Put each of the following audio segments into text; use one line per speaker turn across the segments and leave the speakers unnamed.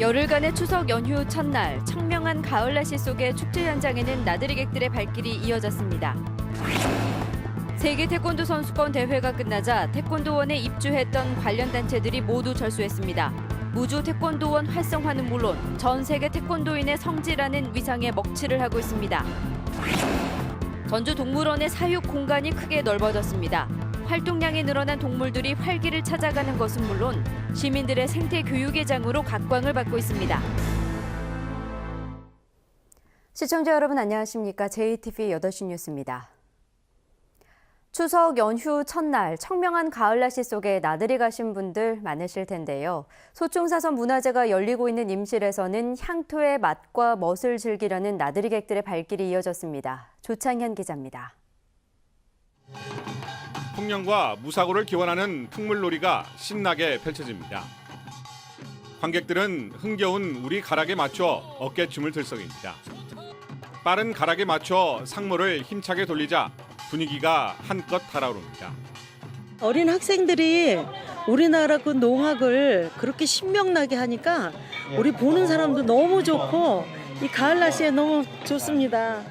열흘간의 추석 연휴 첫날, 청명한 가을 날씨 속의 축제 현장에는 나들이객들의 발길이 이어졌습니다. 세계 태권도 선수권 대회가 끝나자 태권도원에 입주했던 관련 단체들이 모두 철수했습니다. 무주 태권도원 활성화는 물론 전 세계 태권도인의 성지라는 위상에 먹칠을 하고 있습니다. 전주 동물원의 사육 공간이 크게 넓어졌습니다. 활동량이 늘어난 동물들이 활기를 찾아가는 것은 물론 시민들의 생태 교육의 장으로 각광을 받고 있습니다. 시청자 여러분 안녕하십니까? JTV 8시 뉴스입니다. 추석 연휴 첫날 청명한 가을 날씨 속에 나들이 가신 분들 많으실 텐데요. 소충사선 문화제가 열리고 있는 임실에서는 향토의 맛과 멋을 즐기려는 나들이객들의 발길이 이어졌습니다. 조창현 기자입니다.
풍년과 무사고를 기원하는 풍물놀이가 신나게 펼쳐집니다. 관객들은 흥겨운 우리 가락에 맞춰 어깨춤을 들썩입니다. 빠른 가락에 맞춰 상모를 힘차게 돌리자 분위기가 한껏 달아오릅니다.
어린 학생들이 우리나라 그 농악을 그렇게 신명나게 하니까 우리 보는 사람도 너무 좋고 이 가을 날씨에 너무 좋습니다.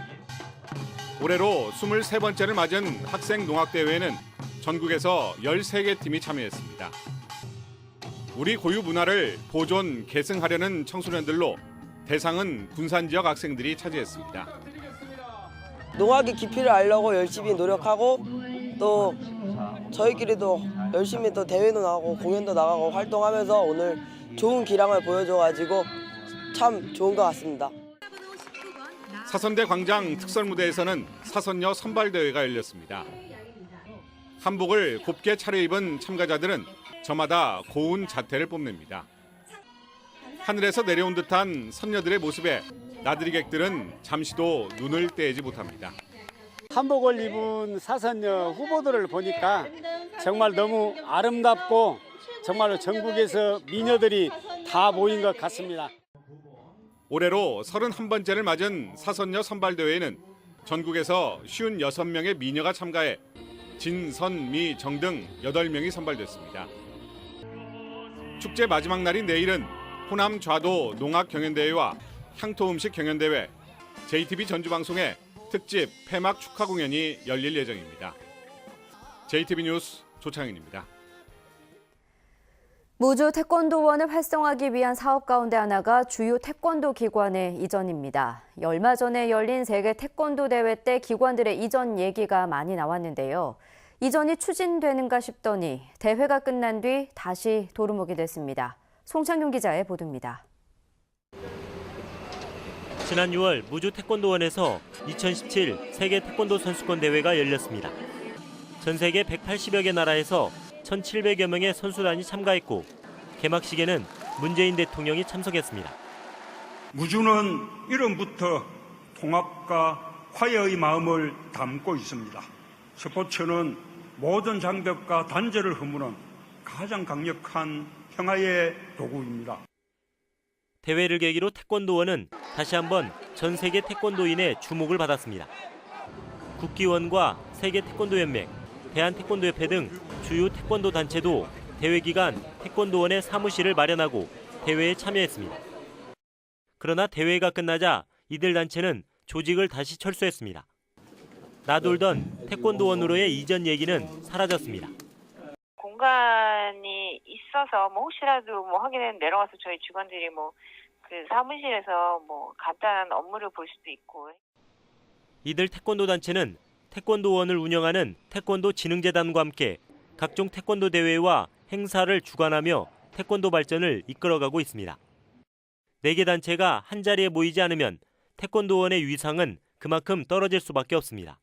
올해로 23번째를 맞은 학생 농악대회에는 전국에서 13개 팀이 참여했습니다. 우리 고유 문화를 보존, 계승하려는 청소년들로 대상은 군산 지역 학생들이 차지했습니다.
농악의 깊이를 알려고 열심히 노력하고 또 저희끼리도 열심히 또 대회도 나가고 공연도 나가고 활동하면서 오늘 좋은 기량을 보여줘가지고 참 좋은 것 같습니다.
사선대 광장 특설무대에서는 사선녀 선발대회가 열렸습니다. 한복을 곱게 차려입은 참가자들은 저마다 고운 자태를 뽐냅니다. 하늘에서 내려온 듯한 선녀들의 모습에 나들이객들은 잠시도 눈을 떼지 못합니다.
한복을 입은 사선녀 후보들을 보니까 정말 너무 아름답고 정말로 전국에서 미녀들이 다 모인 것 같습니다.
올해로 31번째를 맞은 사선녀 선발대회에는 전국에서 56명의 미녀가 참가해 진, 선, 미, 정 등 8명이 선발됐습니다. 축제 마지막 날인 내일은 호남 좌도 농악 경연대회와 향토 음식 경연대회, JTB 전주방송의 특집 폐막 축하 공연이 열릴 예정입니다. JTB 뉴스 조창현입니다.
무주 태권도원을 활성화하기 위한 사업 가운데 하나가 주요 태권도 기관의 이전입니다. 얼마 전에 열린 세계 태권도 대회 때 기관들의 이전 얘기가 많이 나왔는데요. 이전이 추진되는가 싶더니 대회가 끝난 뒤 다시 도루묵이 됐습니다. 송창용 기자의 보도입니다.
지난 6월 무주 태권도원에서 2017 세계 태권도 선수권 대회가 열렸습니다. 전 세계 180여 개 나라에서 1,700여 명의 선수단이 참가했고 개막식에는 문재인 대통령이 참석했습니다.
무주는 이름부터 통합과 화해의 마음을 담고 있습니다. 스포츠는 모든 장벽과 단절을 허무는 가장 강력한 평화의 도구입니다.
대회를 계기로 태권도원은 다시 한번 전 세계 태권도인의 주목을 받았습니다. 국기원과 세계 태권도연맹, 대한태권도협회 등 주요 태권도 단체도 대회 기간 태권도원의 사무실을 마련하고 대회에 참여했습니다. 그러나 대회가 끝나자 이들 단체는 조직을 다시 철수했습니다. 나돌던 태권도원으로의 이전 얘기는 사라졌습니다.
공간이 있어서 혹시라도 하기는 내려가서 저희 직원들이 그 사무실에서 간단한 업무를 볼 수도 있고.
이들 태권도 단체는 태권도원을 운영하는 태권도 진흥재단과 함께 각종 태권도 대회와 행사를 주관하며 태권도 발전을 이끌어가고 있습니다. 4개 단체가 한자리에 모이지 않으면 태권도원의 위상은 그만큼 떨어질 수밖에 없습니다.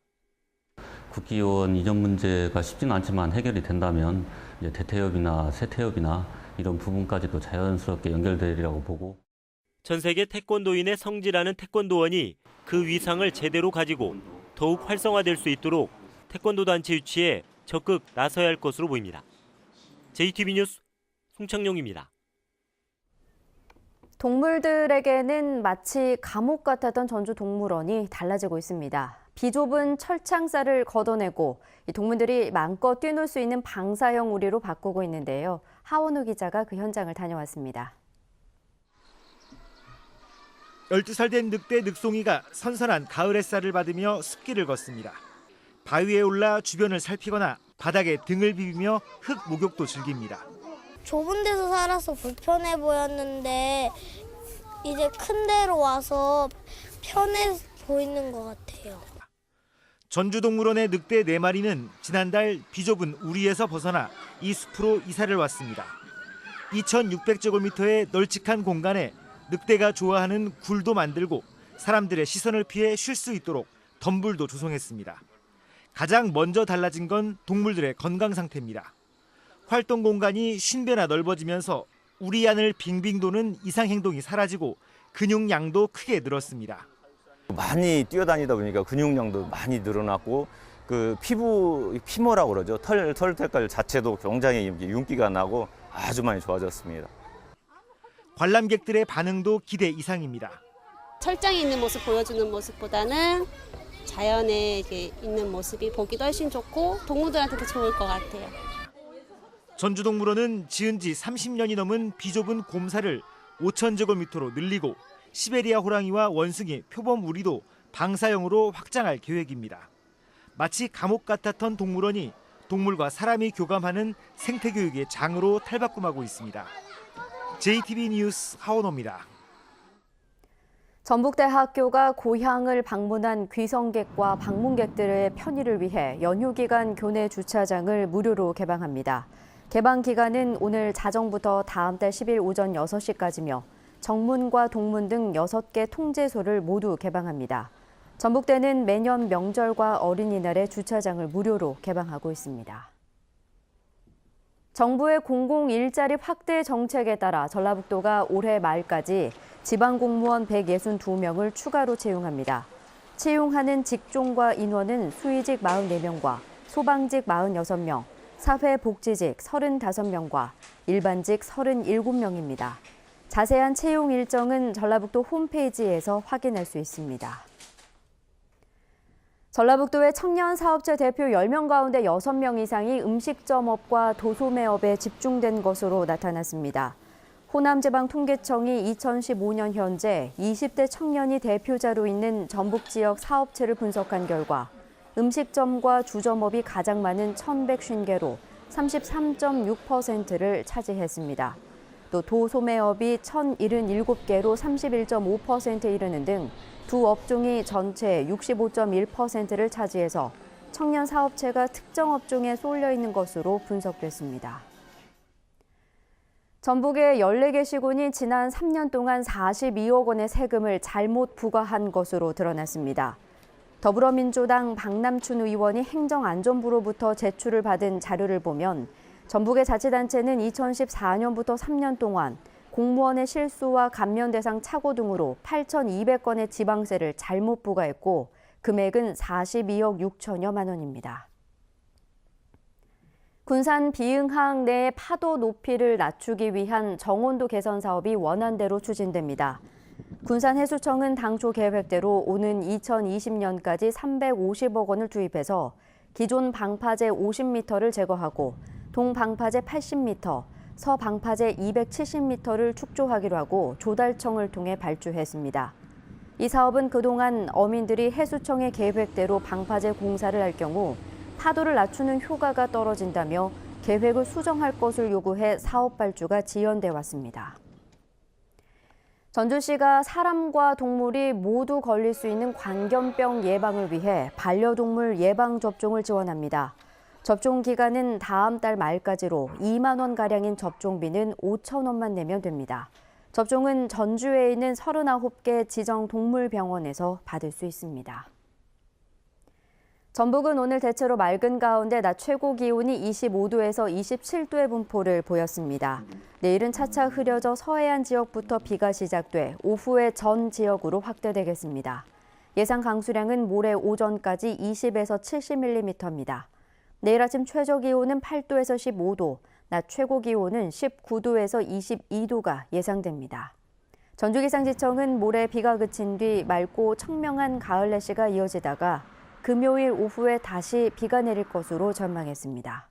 국기원 이전 문제가 쉽지는 않지만 해결이 된다면 이제 대태협이나 세태협이나 이런 부분까지도 자연스럽게 연결되리라고 보고.
전 세계 태권도인의 성지라는 태권도원이 그 위상을 제대로 가지고 더욱 활성화될 수 있도록 태권도 단체 유치에 적극 나서야 할 것으로 보입니다. JTB 뉴스 송창용입니다.
동물들에게는 마치 감옥 같았던 전주 동물원이 달라지고 있습니다. 비좁은 철창살을 걷어내고 이 동물들이 마음껏 뛰놀 수 있는 방사형 우리로 바꾸고 있는데요. 하원우 기자가 그 현장을 다녀왔습니다.
12살 된 늑대 늑송이가 선선한 가을 햇살을 받으며 숲길을 걷습니다. 바위에 올라 주변을 살피거나 바닥에 등을 비비며 흙 목욕도 즐깁니다.
좁은 데서 살아서 불편해 보였는데 이제 큰 데로 와서 편해 보이는 것 같아요.
전주동물원의 늑대 4마리는 지난달 비좁은 우리에서 벗어나 이 숲으로 이사를 왔습니다. 2,600제곱미터의 널찍한 공간에 늑대가 좋아하는 굴도 만들고 사람들의 시선을 피해 쉴 수 있도록 덤불도 조성했습니다. 가장 먼저 달라진 건 동물들의 건강 상태입니다. 활동 공간이 50배나 넓어지면서 우리 안을 빙빙 도는 이상 행동이 사라지고 근육량도 크게 늘었습니다.
많이 뛰어다니다 보니까 근육량도 많이 늘어났고 그 피모라고 그러죠. 털 색깔 자체도 굉장히 윤기가 나고 아주 많이 좋아졌습니다.
관람객들의 반응도 기대 이상입니다.
철장에 있는 모습 보여주는 모습보다는 자연에 있는 모습이 보기도 훨씬 좋고 동물들한테도 좋을 것 같아요.
전주동물원은 지은 지 30년이 넘은 비좁은 곰사를 5,000제곱미터로 늘리고 시베리아 호랑이와 원숭이, 표범 우리도 방사형으로 확장할 계획입니다. 마치 감옥 같았던 동물원이 동물과 사람이 교감하는 생태교육의 장으로 탈바꿈하고 있습니다. JTB 뉴스 하원호입니다.
전북대학교가 고향을 방문한 귀성객과 방문객들의 편의를 위해 연휴 기간 교내 주차장을 무료로 개방합니다. 개방 기간은 오늘 자정부터 다음 달 10일 오전 6시까지며 정문과 동문 등 6개 통제소를 모두 개방합니다. 전북대는 매년 명절과 어린이날에 주차장을 무료로 개방하고 있습니다. 정부의 공공일자리 확대 정책에 따라 전라북도가 올해 말까지 지방공무원 162명을 추가로 채용합니다. 채용하는 직종과 인원은 수의직 44명과 소방직 46명, 사회복지직 35명과 일반직 37명입니다. 자세한 채용 일정은 전라북도 홈페이지에서 확인할 수 있습니다. 전라북도의 청년 사업체 대표 10명 가운데 6명 이상이 음식점업과 도소매업에 집중된 것으로 나타났습니다. 호남지방통계청이 2015년 현재 20대 청년이 대표자로 있는 전북 지역 사업체를 분석한 결과 음식점과 주점업이 가장 많은 1,150개로 33.6%를 차지했습니다. 또 도소매업이 1,077개로 31.5%에 이르는 등 두 업종이 전체 65.1%를 차지해서 청년 사업체가 특정 업종에 쏠려 있는 것으로 분석됐습니다. 전북의 14개 시군이 지난 3년 동안 42억 원의 세금을 잘못 부과한 것으로 드러났습니다. 더불어민주당 박남춘 의원이 행정안전부로부터 제출을 받은 자료를 보면 전북의 자치단체는 2014년부터 3년 동안 공무원의 실수와 감면 대상 착오 등으로 8,200건의 지방세를 잘못 부과했고 금액은 42억 6천여만 원입니다. 군산 비응항 내 파도 높이를 낮추기 위한 정온도 개선 사업이 원안대로 추진됩니다. 군산해수청은 당초 계획대로 오는 2020년까지 350억 원을 투입해서 기존 방파제 50m를 제거하고 동방파제 80m, 서방파제 270m를 축조하기로 하고 조달청을 통해 발주했습니다. 이 사업은 그동안 어민들이 해수청의 계획대로 방파제 공사를 할 경우 파도를 낮추는 효과가 떨어진다며 계획을 수정할 것을 요구해 사업 발주가 지연돼 왔습니다. 전주시가 사람과 동물이 모두 걸릴 수 있는 광견병 예방을 위해 반려동물 예방접종을 지원합니다. 접종 기간은 다음 달 말까지로 2만 원가량인 접종비는 5천 원만 내면 됩니다. 접종은 전주에 있는 39개 지정 동물병원에서 받을 수 있습니다. 전북은 오늘 대체로 맑은 가운데 낮 최고 기온이 25도에서 27도의 분포를 보였습니다. 내일은 차차 흐려져 서해안 지역부터 비가 시작돼 오후에 전 지역으로 확대되겠습니다. 예상 강수량은 모레 오전까지 20에서 70mm입니다. 내일 아침 최저 기온은 8도에서 15도, 낮 최고 기온은 19도에서 22도가 예상됩니다. 전주기상지청은 모레 비가 그친 뒤 맑고 청명한 가을 날씨가 이어지다가 금요일 오후에 다시 비가 내릴 것으로 전망했습니다.